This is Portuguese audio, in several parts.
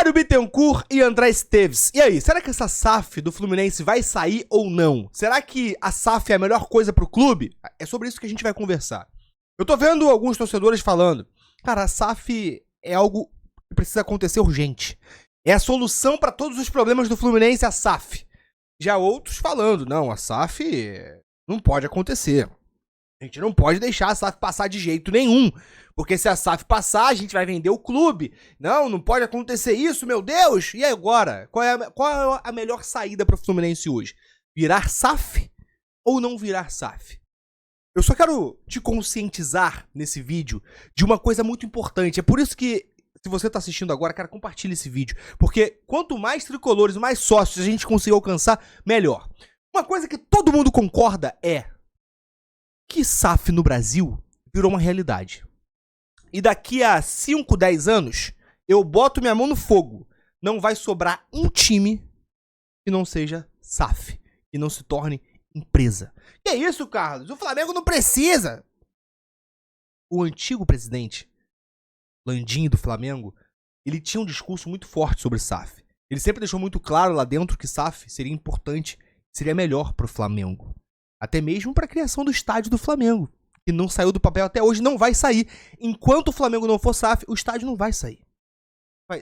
Mário Bittencourt e André Esteves. E aí, será que essa SAF do Fluminense vai sair ou não? Será que a SAF é a melhor coisa pro clube? É sobre isso que a gente vai conversar. Eu tô vendo alguns torcedores falando, cara, a SAF é algo que precisa acontecer urgente. É a solução para todos os problemas do Fluminense, a SAF. Já outros falando, não, a SAF não pode acontecer. A gente não pode deixar a SAF passar de jeito nenhum. Porque se a SAF passar, a gente vai vender o clube. Não pode acontecer isso, meu Deus. E agora? Qual é a melhor saída para o Fluminense hoje? Virar SAF ou não virar SAF? Eu só quero te conscientizar nesse vídeo de uma coisa muito importante. É por isso que, se você tá assistindo agora, cara, compartilha esse vídeo. Porque quanto mais tricolores, mais sócios a gente conseguir alcançar, melhor. Uma coisa que todo mundo concorda é que SAF no Brasil virou uma realidade. E daqui a 5, 10 anos, eu boto minha mão no fogo. Não vai sobrar um time que não seja SAF, que não se torne empresa. Que é isso, Carlos? O Flamengo não precisa. O antigo presidente, Landim do Flamengo, ele tinha um discurso muito forte sobre SAF. Ele sempre deixou muito claro lá dentro que SAF seria importante, seria melhor pro Flamengo. Até mesmo para a criação do estádio do Flamengo, que não saiu do papel até hoje, não vai sair. Enquanto o Flamengo não for SAF, o estádio não vai sair.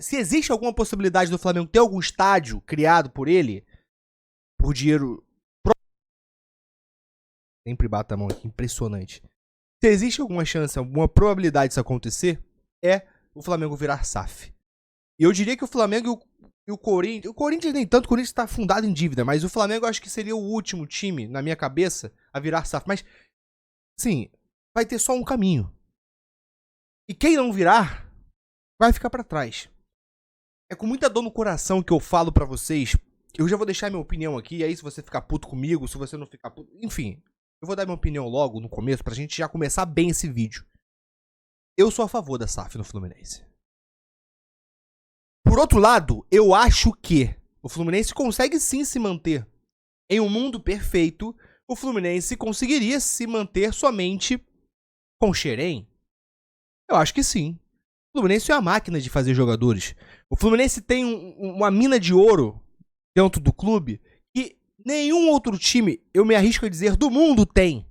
Se existe alguma possibilidade do Flamengo ter algum estádio criado por ele, por dinheiro... Sempre bata a mão aqui, impressionante. Se existe alguma chance, alguma probabilidade disso acontecer, é o Flamengo virar SAF. E eu diria que o Flamengo e o Corinthians nem tanto, o Corinthians está fundado em dívida, mas o Flamengo eu acho que seria o último time, na minha cabeça, a virar SAF. Mas, sim, vai ter só um caminho. E quem não virar, vai ficar pra trás. É com muita dor no coração que eu falo pra vocês. Eu já vou deixar minha opinião aqui, e aí se você ficar puto comigo, se você não ficar puto... Enfim, eu vou dar minha opinião logo no começo, pra gente já começar bem esse vídeo. Eu sou a favor da SAF no Fluminense. Por outro lado, eu acho que o Fluminense consegue sim se manter. Em um mundo perfeito, o Fluminense conseguiria se manter somente com Xerém? Eu acho que sim. O Fluminense é uma máquina de fazer jogadores. O Fluminense tem uma mina de ouro dentro do clube que nenhum outro time, eu me arrisco a dizer, do mundo tem.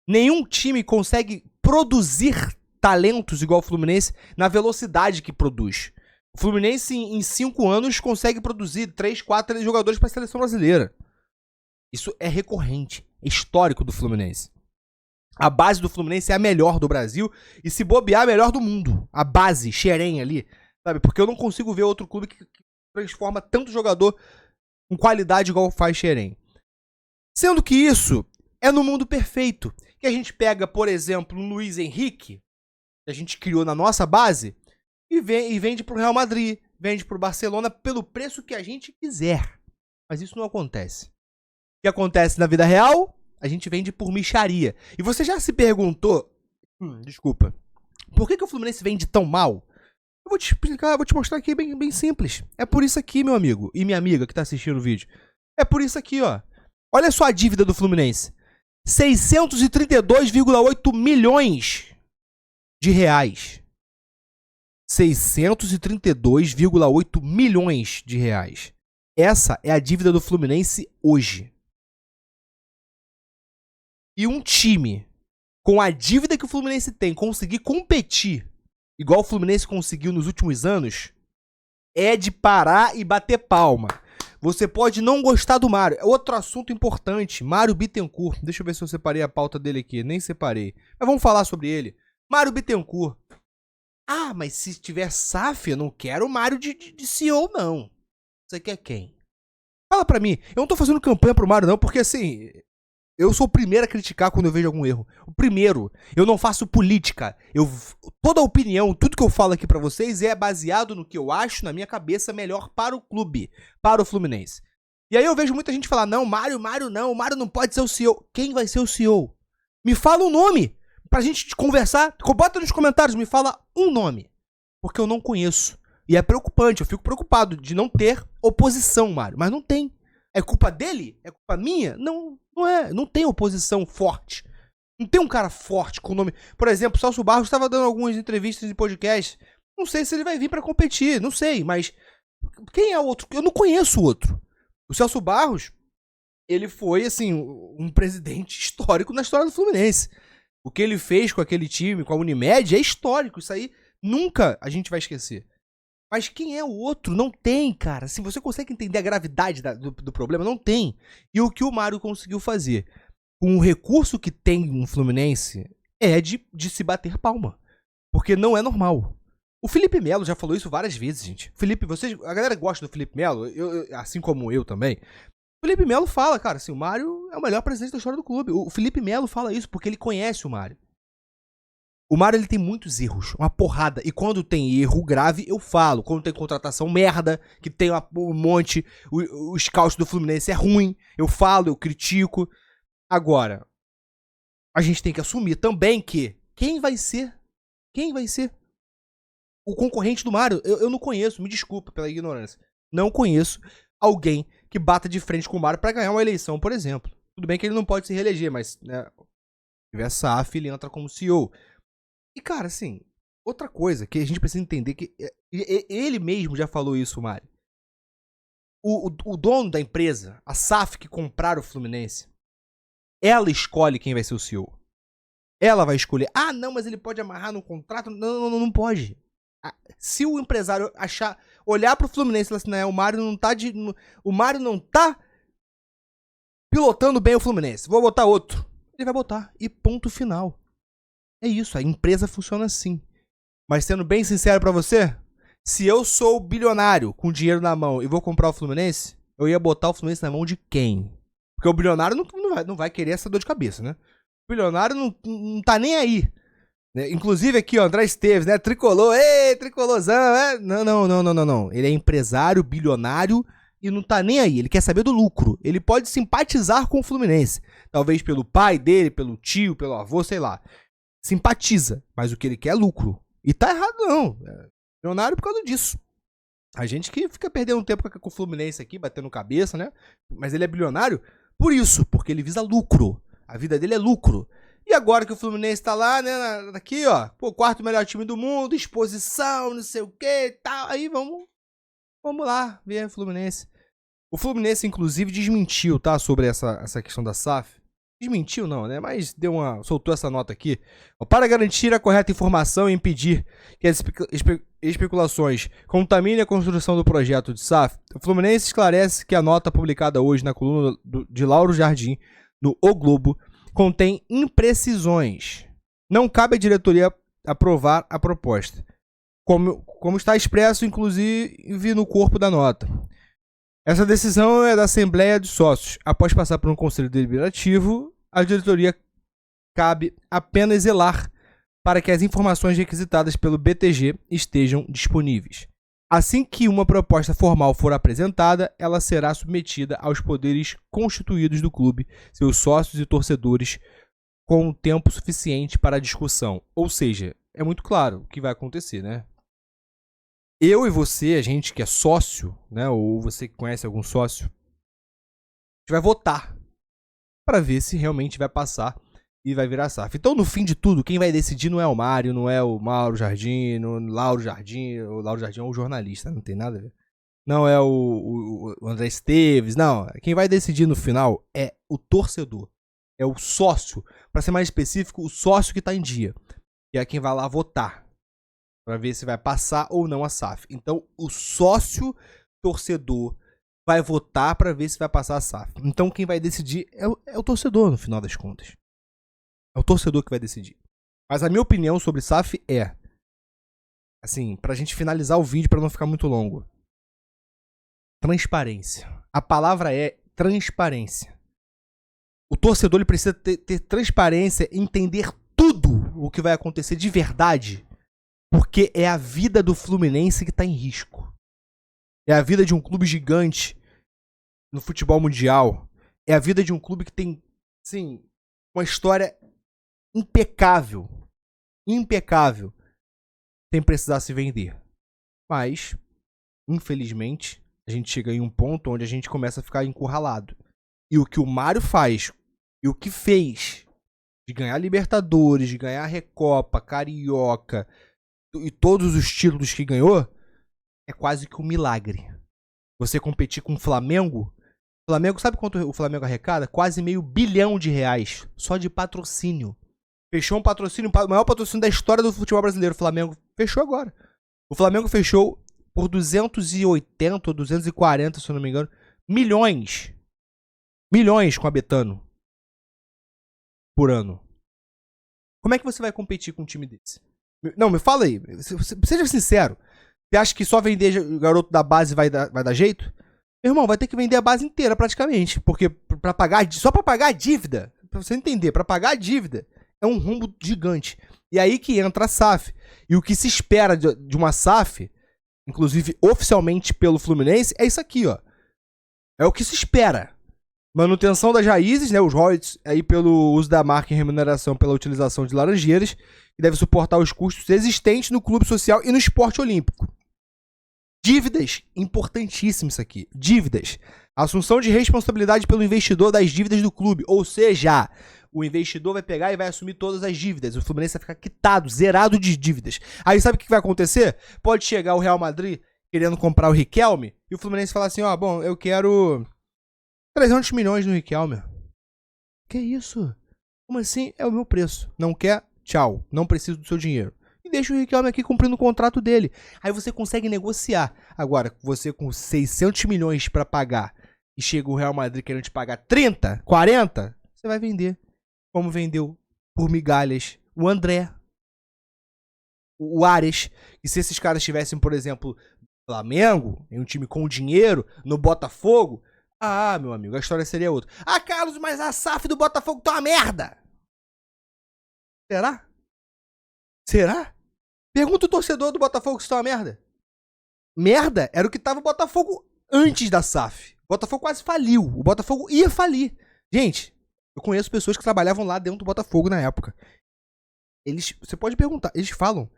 Nenhum time consegue produzir talentos igual o Fluminense na velocidade que produz. O Fluminense, em 5 anos, consegue produzir 3, 4 jogadores para a seleção brasileira. Isso é recorrente, é histórico do Fluminense. A base do Fluminense é a melhor do Brasil e, se bobear, a melhor do mundo. A base, Xerém ali, sabe? Porque eu não consigo ver outro clube que transforma tanto jogador com qualidade igual faz Xerém. Sendo que isso é no mundo perfeito. Que a gente pega, por exemplo, o Luiz Henrique, que a gente criou na nossa base, e vende pro Real Madrid, vende pro Barcelona pelo preço que a gente quiser. Mas isso não acontece. O que acontece na vida real, a gente vende por mixaria. E você já se perguntou, desculpa, por que o Fluminense vende tão mal? Eu vou te explicar, vou te mostrar aqui bem simples. É por isso aqui, meu amigo e minha amiga que tá assistindo o vídeo. É por isso aqui, ó. Olha só a dívida do Fluminense. 632,8 milhões de reais. 632,8 milhões de reais. Essa é a dívida do Fluminense hoje. E um time com a dívida que o Fluminense tem conseguir competir igual o Fluminense conseguiu nos últimos anos é de parar e bater palma. Você pode não gostar do Mário. Outro assunto importante, Mário Bittencourt. Deixa eu ver se eu separei a pauta dele aqui. Nem separei. Mas vamos falar sobre ele. Mário Bittencourt. Ah, mas se tiver SAF, eu não quero o Mário de CEO, não. Você quer quem? Fala pra mim. Eu não tô fazendo campanha pro Mário, não, porque assim... Eu sou o primeiro a criticar quando eu vejo algum erro. O primeiro. Eu não faço política. Toda a opinião, tudo que eu falo aqui pra vocês é baseado no que eu acho, na minha cabeça, melhor para o clube. Para o Fluminense. E aí eu vejo muita gente falar, não, Mário não. O Mário não pode ser o CEO. Quem vai ser o CEO? Me fala um nome. Pra gente conversar, bota nos comentários, me fala um nome. Porque eu não conheço. E é preocupante, eu fico preocupado de não ter oposição, Mário. Mas não tem. É culpa dele? É culpa minha? Não, não é. Não tem oposição forte. Não tem um cara forte com o nome... Por exemplo, o Celso Barros estava dando algumas entrevistas em podcast. Não sei se ele vai vir pra competir, não sei, mas quem é o outro? Eu não conheço o outro. O Celso Barros, ele foi, assim, um presidente histórico na história do Fluminense. O que ele fez com aquele time, com a Unimed, é histórico. Isso aí nunca a gente vai esquecer. Mas quem é o outro? Não tem, cara. Se você consegue entender a gravidade do problema, não tem. E o que o Mário conseguiu fazer com o recurso que tem no Fluminense é de se bater palma. Porque não é normal. O Felipe Melo já falou isso várias vezes, gente. Felipe, a galera gosta do Felipe Melo, assim como eu também. O Felipe Melo fala, cara, assim, o Mário é o melhor presidente da história do clube. O Felipe Melo fala isso porque ele conhece o Mário. O Mário, ele tem muitos erros, uma porrada. E quando tem erro grave, eu falo. Quando tem contratação merda, que tem um monte, o scout do Fluminense é ruim, eu falo, eu critico. Agora, a gente tem que assumir também que quem vai ser o concorrente do Mário? Eu não conheço, me desculpa pela ignorância. Não conheço alguém que bata de frente com o Mário pra ganhar uma eleição, por exemplo. Tudo bem que ele não pode se reeleger, mas, né, se tiver SAF, ele entra como CEO. E, cara, assim, outra coisa que a gente precisa entender, que ele mesmo já falou isso, Mário. O dono da empresa, a SAF que compraram o Fluminense, ela escolhe quem vai ser o CEO. Ela vai escolher. Ah, não, mas ele pode amarrar no contrato. Não pode. Se o empresário olhar pro Fluminense e falar assim, não, o Mário não tá pilotando bem o Fluminense, vou botar outro. Ele vai botar. E ponto final. É isso, a empresa funciona assim. Mas sendo bem sincero pra você, se eu sou bilionário com dinheiro na mão e vou comprar o Fluminense, eu ia botar o Fluminense na mão de quem? Porque o bilionário não vai querer essa dor de cabeça, né? O bilionário não tá nem aí. Né? Inclusive aqui, ó, André Esteves, né? Tricolor, tricolorzão, é? Não. Ele é empresário, bilionário e não tá nem aí. Ele quer saber do lucro. Ele pode simpatizar com o Fluminense. Talvez pelo pai dele, pelo tio, pelo avô, sei lá. Simpatiza, mas o que ele quer é lucro. E tá errado não. É milionário por causa disso. A gente que fica perdendo tempo com o Fluminense aqui, batendo cabeça, né? Mas ele é bilionário por isso, porque ele visa lucro. A vida dele é lucro. E agora que o Fluminense tá lá, né? Aqui, ó. Pô, quarto melhor time do mundo, exposição, não sei o que, tal. Aí vamos lá ver o Fluminense. O Fluminense, inclusive, desmentiu, tá? Sobre essa questão da SAF. Desmentiu não, né? Mas soltou essa nota aqui. Para garantir a correta informação e impedir que as especulações contaminem a construção do projeto de SAF, o Fluminense esclarece que a nota publicada hoje na coluna de Lauro Jardim, no O Globo, contém imprecisões. Não cabe à diretoria aprovar a proposta, como está expresso, inclusive, no corpo da nota. Essa decisão é da Assembleia de Sócios. Após passar por um conselho deliberativo, a diretoria cabe apenas zelar para que as informações requisitadas pelo BTG estejam disponíveis. Assim que uma proposta formal for apresentada, ela será submetida aos poderes constituídos do clube, seus sócios e torcedores, com tempo suficiente para a discussão. Ou seja, é muito claro o que vai acontecer, né? Eu e você, a gente que é sócio, né, ou você que conhece algum sócio, a gente vai votar para ver se realmente vai passar e vai virar SAF. Então, no fim de tudo, quem vai decidir não é o Mário, não é o Mauro Jardim, o Lauro Jardim é o jornalista, não tem nada a ver. Não é o André Esteves, não. Quem vai decidir no final é o torcedor, é o sócio, para ser mais específico, o sócio que está em dia, que é quem vai lá votar para ver se vai passar ou não a SAF. Então, o sócio torcedor vai votar para ver se vai passar a SAF. Então, quem vai decidir é o torcedor, no final das contas. É o torcedor que vai decidir. Mas a minha opinião sobre SAF é, assim, pra gente finalizar o vídeo para não ficar muito longo. Transparência. A palavra é transparência. O torcedor ele precisa ter transparência, entender tudo o que vai acontecer de verdade. Porque é a vida do Fluminense que está em risco. É a vida de um clube gigante no futebol mundial. É a vida de um clube que tem, sim, uma história impecável. Impecável. Sem precisar se vender. Mas, infelizmente, a gente chega em um ponto onde a gente começa a ficar encurralado. E o que o Mário faz, e o que fez de ganhar Libertadores, de ganhar Recopa, Carioca, e todos os títulos que ganhou, é quase que um milagre. Você competir com o Flamengo. O Flamengo, sabe quanto o Flamengo arrecada? Quase R$500 bilhão só de patrocínio. Fechou um patrocínio, o maior patrocínio da história do futebol brasileiro. O Flamengo fechou agora. O Flamengo fechou por 280 ou 240, se eu não me engano, milhões. Milhões com a Betano. Por ano. Como é que você vai competir com um time desse? Não, me fala aí. Seja sincero. Você acha que só vender garoto da base vai dar jeito? Meu irmão, vai ter que vender a base inteira praticamente. Porque só pra pagar a dívida, pra você entender, pra pagar a dívida, é um rombo gigante. E aí que entra a SAF. E o que se espera de uma SAF, inclusive oficialmente pelo Fluminense, é isso aqui, ó. É o que se espera. Manutenção das raízes, né, os royalties aí pelo uso da marca e remuneração pela utilização de laranjeiras, que deve suportar os custos existentes no clube social e no esporte olímpico. Dívidas, importantíssimo isso aqui, dívidas. Assunção de responsabilidade pelo investidor das dívidas do clube, ou seja, o investidor vai pegar e vai assumir todas as dívidas, o Fluminense vai ficar quitado, zerado de dívidas. Aí sabe o que vai acontecer? Pode chegar o Real Madrid querendo comprar o Riquelme e o Fluminense falar assim, ó, bom, eu quero 300 milhões no Riquelme. Que isso? Como assim? É o meu preço. Não quer? Tchau. Não preciso do seu dinheiro. E deixa o Riquelme aqui cumprindo o contrato dele. Aí você consegue negociar. Agora, você com 600 milhões pra pagar e chega o Real Madrid querendo te pagar 30, 40, você vai vender. Como vendeu por migalhas o André, o Ares. E se esses caras tivessem, por exemplo, Flamengo, em um time com dinheiro, no Botafogo, ah, meu amigo, a história seria outra. Ah, Carlos, mas a SAF do Botafogo tá uma merda. Será? Será? Pergunta o torcedor do Botafogo se tá uma merda. Merda era o que tava o Botafogo antes da SAF. O Botafogo quase faliu. O Botafogo ia falir. Gente, eu conheço pessoas que trabalhavam lá dentro do Botafogo na época. Você pode perguntar, eles falam,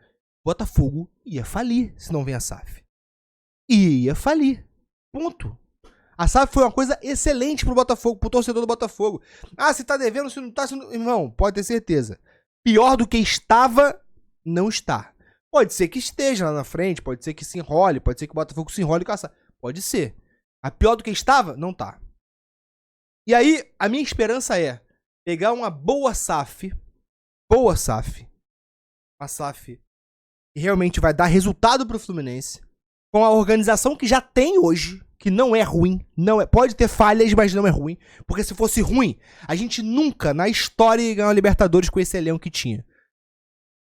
Botafogo ia falir se não vem a SAF. Ia falir. Ponto. A SAF foi uma coisa excelente pro Botafogo, pro torcedor do Botafogo. Ah, se tá devendo, se não tá... Irmão, pode ter certeza. Pior do que estava, não está. Pode ser que esteja lá na frente, pode ser que se enrole, pode ser que o Botafogo se enrole com a SAF. Pode ser. A pior do que estava, não tá. E aí, a minha esperança é pegar uma boa SAF, uma SAF que realmente vai dar resultado pro Fluminense, com a organização que já tem hoje, que não é ruim, pode ter falhas, mas não é ruim, porque se fosse ruim, a gente nunca na história ia ganhar a Libertadores com esse elenco que tinha.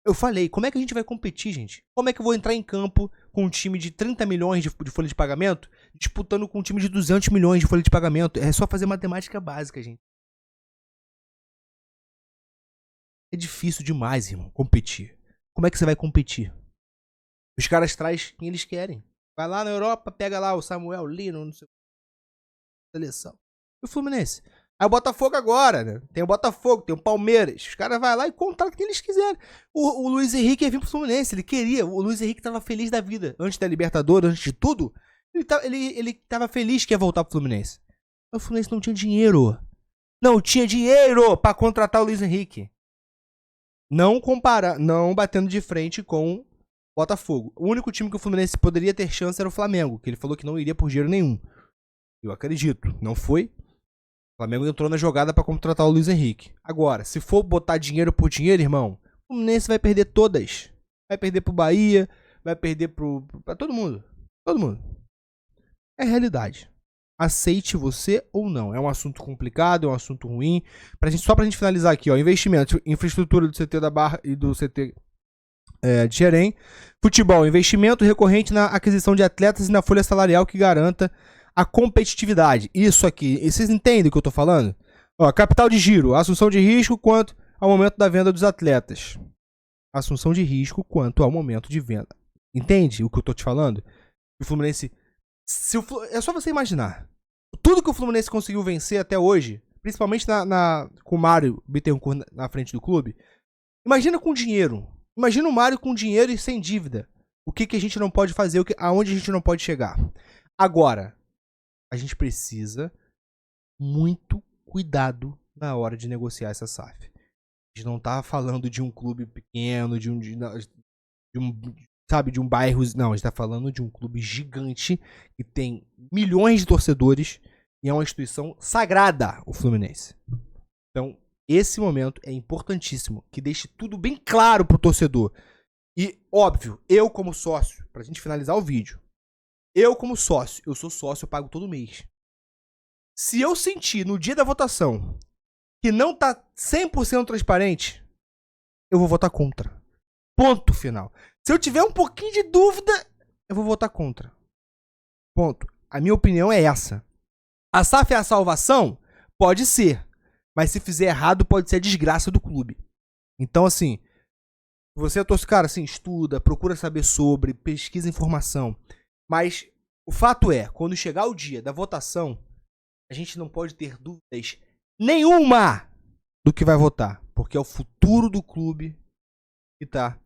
Eu falei, como é que a gente vai competir, gente? Como é que eu vou entrar em campo com um time de 30 milhões de folha de pagamento, disputando com um time de 200 milhões de folha de pagamento? É só fazer matemática básica, gente. É difícil demais, irmão, competir. Como é que você vai competir? Os caras trazem quem eles querem. Vai lá na Europa, pega lá o Samuel Lino, não sei, seleção. E o Fluminense? Aí o Botafogo agora, né? Tem o Botafogo, tem o Palmeiras. Os caras vão lá e contratam quem eles quiserem. O Luiz Henrique ia vir pro Fluminense, ele queria. O Luiz Henrique tava feliz da vida. Antes da Libertadores, antes de tudo, ele tava feliz que ia voltar pro Fluminense. Mas o Fluminense não tinha dinheiro. Não tinha dinheiro pra contratar o Luiz Henrique. Não batendo de frente com Botafogo. O único time que o Fluminense poderia ter chance era o Flamengo, que ele falou que não iria por dinheiro nenhum. Eu acredito, não foi. O Flamengo entrou na jogada pra contratar o Luiz Henrique. Agora, se for botar dinheiro por dinheiro, irmão, o Fluminense vai perder todas. Vai perder pro Bahia, vai perder pra todo mundo. Todo mundo. É realidade. Aceite você ou não. É um assunto complicado, é um assunto ruim. Só pra gente finalizar aqui, ó. Investimento, infraestrutura do CT da Barra e do CT de Xerém. Futebol, investimento recorrente na aquisição de atletas e na folha salarial que garanta a competitividade. Isso aqui, vocês entendem o que eu tô falando? Ó, capital de giro, assunção de risco quanto ao momento da venda dos atletas. Assunção de risco quanto ao momento de venda. Entende o que eu tô te falando? O Fluminense... é só você imaginar. Tudo que o Fluminense conseguiu vencer até hoje, principalmente com o Mário Bittencourt na frente do clube, imagina com dinheiro. Imagina o Mário com dinheiro e sem dívida. O que a gente não pode fazer, aonde a gente não pode chegar. Agora, a gente precisa muito cuidado na hora de negociar essa SAF. A gente não tá falando de um clube pequeno, de de um bairro. Não, a gente tá falando de um clube gigante que tem milhões de torcedores e é uma instituição sagrada, o Fluminense. Então, esse momento é importantíssimo, que deixe tudo bem claro pro torcedor. E, óbvio, eu como sócio, pra gente finalizar o vídeo, eu como sócio, eu sou sócio, eu pago todo mês. Se eu sentir no dia da votação que não tá 100% transparente, eu vou votar contra. Ponto final. Se eu tiver um pouquinho de dúvida, eu vou votar contra. Ponto. A minha opinião é essa. A SAF é a salvação? Pode ser. Mas se fizer errado, pode ser a desgraça do clube. Então, assim, você, cara, assim, estuda, procura saber sobre, pesquisa informação. Mas o fato é, quando chegar o dia da votação, a gente não pode ter dúvidas nenhuma do que vai votar. Porque é o futuro do clube que tá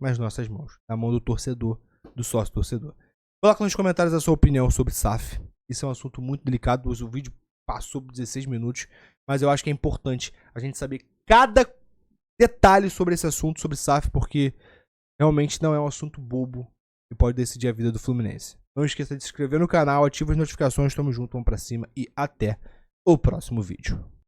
nas nossas mãos. Na mão do torcedor, do sócio torcedor. Coloca nos comentários a sua opinião sobre SAF. Isso é um assunto muito delicado. O vídeo passou por 16 minutos. Mas eu acho que é importante a gente saber cada detalhe sobre esse assunto, sobre SAF, porque realmente não é um assunto bobo que pode decidir a vida do Fluminense. Não esqueça de se inscrever no canal, ativa as notificações, tamo junto, vamos pra cima e até o próximo vídeo.